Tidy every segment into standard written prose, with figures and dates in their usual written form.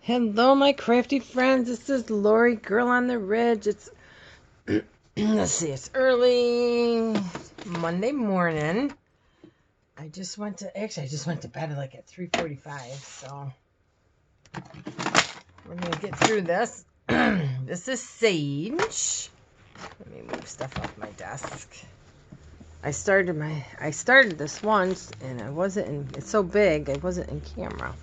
Hello, my crafty friends. This is Lori, Girl on the Ridge. It's let's see, it's early Monday morning. I just went to bed like at 3:45. So we're gonna get through this. This is Sage. Let me move stuff off my desk. I started this once, and it's so big I wasn't in camera.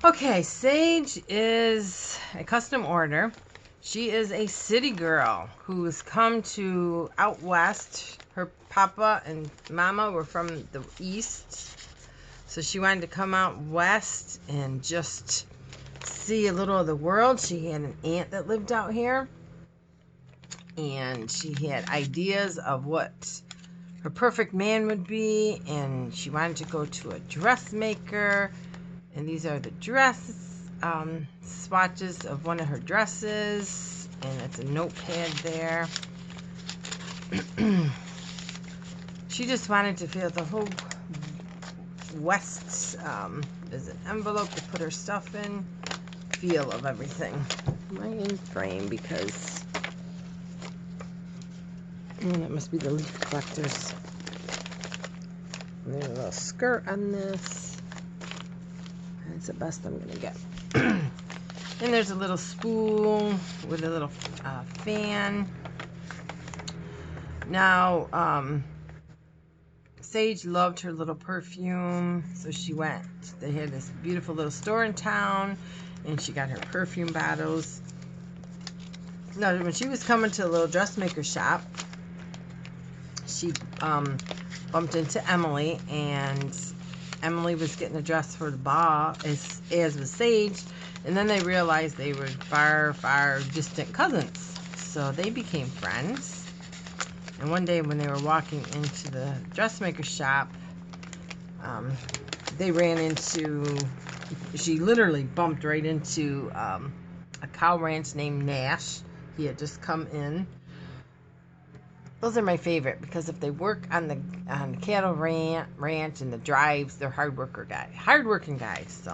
Okay, Sage is a custom order. She is a city girl who's come to out west. Her papa and mama were from the east, so she wanted to come out west and just see a little of the world. She had an aunt that lived out here, and she had ideas of what her perfect man would be, and she wanted to go to a dressmaker. And these are the swatches of one of her dresses. And it's a notepad there. She just wanted to feel the whole West. There's an envelope to put her stuff in. Feel of everything. Mine in frame because that must be the leaf collectors. And there's a little skirt on this. It's the best I'm going to get. And there's a little spool with a little fan. Now, Sage loved her little perfume, so she went. They had this beautiful little store in town, and she got her perfume bottles. Now, when she was coming to a little dressmaker shop, she bumped into Emily, and Emily was getting a dress for the ball, as was Sage, and then they realized they were far, far distant cousins. So they became friends. And one day when they were walking into the dressmaker shop, they ran into, she literally bumped right into a cow ranch named Nash. He had just come in. Those are my favorite because if they work on the cattle ranch and the drives, they're hardworking guys.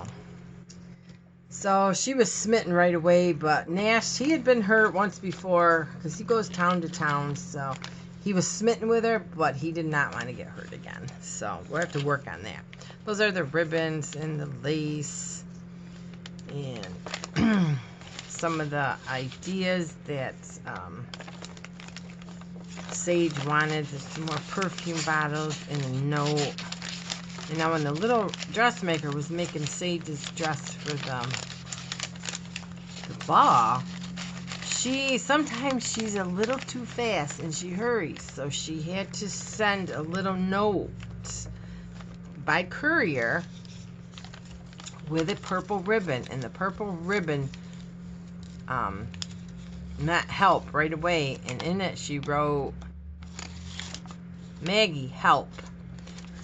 So she was smitten right away. But Nash, he had been hurt once before because he goes town to town. So he was smitten with her, but he did not want to get hurt again. So we'll have to work on that. Those are the ribbons and the lace and some of the ideas that Sage wanted. Some more perfume bottles and a note. And now when the little dressmaker was making Sage's dress for the ball, sometimes she's a little too fast and she hurries. So she had to send a little note by courier with a purple ribbon. And the purple ribbon meant help right away. And in it she wrote, Maggie, help.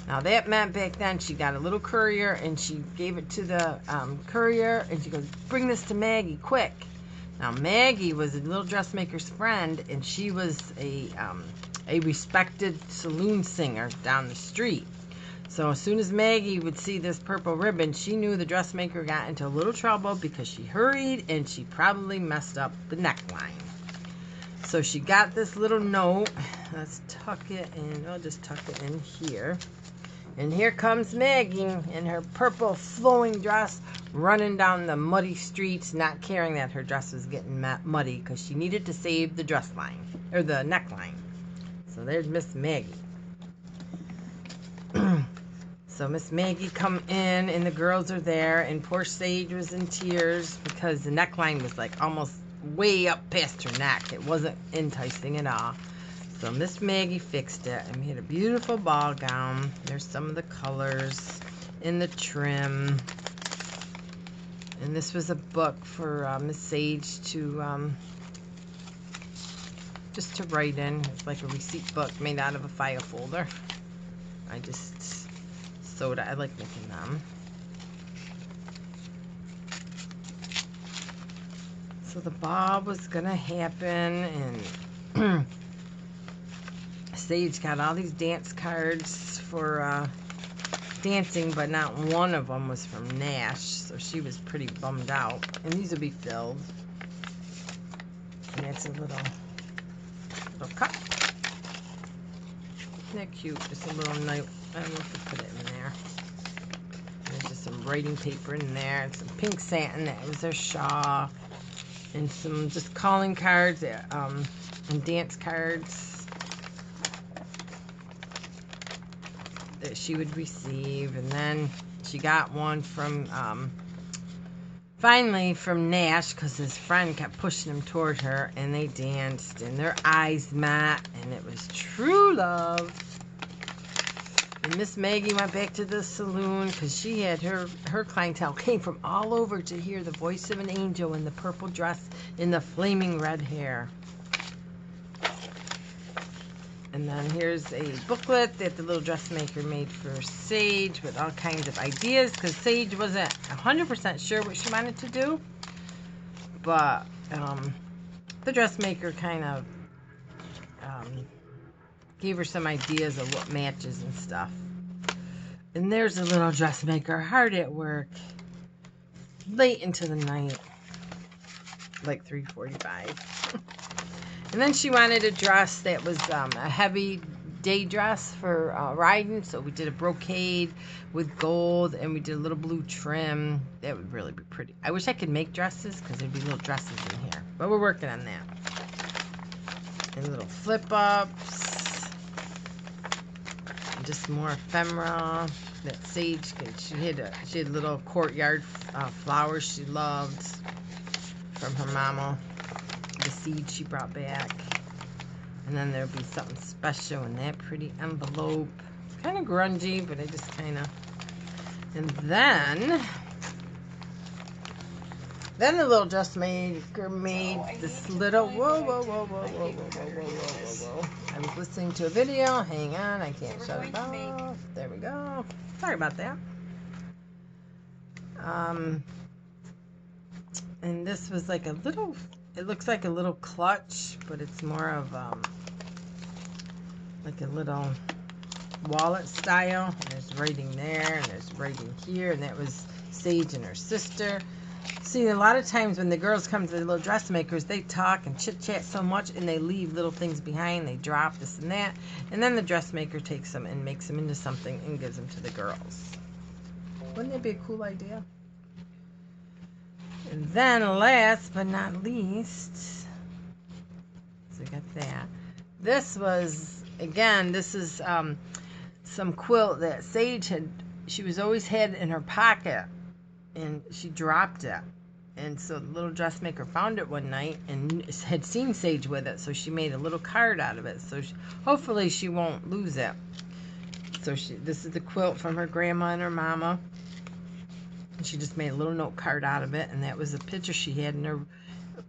Now that meant back then she got a little courier and she gave it to the courier and she goes, bring this to Maggie quick. Now Maggie was a little dressmaker's friend, and she was a respected saloon singer down the street. So as soon as Maggie would see this purple ribbon, she knew the dressmaker got into a little trouble because she hurried and she probably messed up the neckline. So she got this little note. Let's tuck it in. I'll just tuck it in here. And here comes Maggie in her purple flowing dress, running down the muddy streets, not caring that her dress was getting muddy because she needed to save the dress line, or the neckline. So there's Miss Maggie. So Miss Maggie come in, and the girls are there, and poor Sage was in tears because the neckline was like almost way up past her neck. It wasn't enticing at all. So Miss Maggie fixed it and made a beautiful ball gown. There's some of the colors in the trim. And this was a book for Miss Sage to just to write in. It's like a receipt book made out of a file folder. I just sewed it. I like making them. So the ball was gonna happen, and Sage got all these dance cards for dancing, but not one of them was from Nash, so she was pretty bummed out. And these will be filled. And that's a little cup. Isn't that cute? Just a little note. I don't know if we put it in there. There's just some writing paper in there, and some pink satin. That was their Shaw. And some just calling cards, and dance cards that she would receive. And then she got one from, finally from Nash, because his friend kept pushing him toward her, and they danced, and their eyes met, and it was true love. And Miss Maggie went back to the saloon, because she had her clientele came from all over to hear the voice of an angel in the purple dress in the flaming red hair. And then here's a booklet that the little dressmaker made for Sage with all kinds of ideas, because Sage wasn't 100% sure what she wanted to do. But the dressmaker kind of gave her some ideas of what matches and stuff. And there's a little dressmaker hard at work late into the night, like 3:45. And then she wanted a dress that was a heavy day dress for riding, so we did a brocade with gold, and we did a little blue trim. That would really be pretty. I wish I could make dresses, because there'd be little dresses in here, but we're working on that. And little flip-ups, and just more ephemera that Sage could. She had little courtyard flowers she loved from her mama. The seed she brought back. And then there'll be something special in that pretty envelope. It's kind of grungy, but I just kind of... And then the little dressmaker made this little... Whoa. I was listening to a video. Hang on, I can't shut it off. There we go. Sorry about that. And this was like a little... It looks like a little clutch, but it's more of like a little wallet style. And there's writing there, and there's writing here, and that was Sage and her sister. See, a lot of times when the girls come to the little dressmakers, they talk and chit-chat so much, and they leave little things behind. They drop this and that, and then the dressmaker takes them and makes them into something and gives them to the girls. Wouldn't that be a cool idea? And then last but not least, so we got that. This was, again, this is some quilt that Sage she was always had in her pocket, and she dropped it. And so the little dressmaker found it one night and had seen Sage with it, so she made a little card out of it. So hopefully she won't lose it. So this is the quilt from her grandma and her mama. And she just made a little note card out of it, and that was a picture she had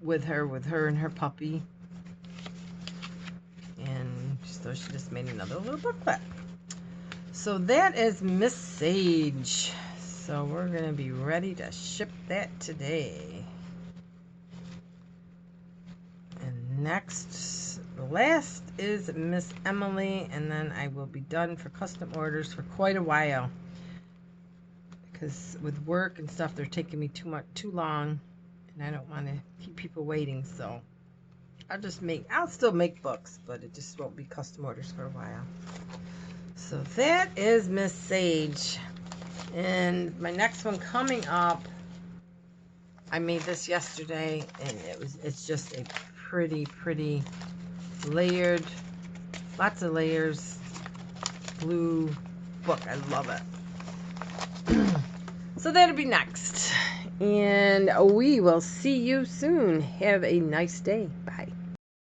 with her and her puppy. And so she just made another little booklet. So that is Miss Sage. So we're going to be ready to ship that today. And last is Miss Emily, and then I will be done for custom orders for quite a while. Because with work and stuff, they're taking me too long, and I don't want to keep people waiting. So I'll still make books, but it just won't be custom orders for a while. So that is Miss Sage. And my next one coming up, I made this yesterday, and it's just a pretty layered, lots of layers, blue book. I love it. So that'll be next. And we will see you soon. Have a nice day. Bye.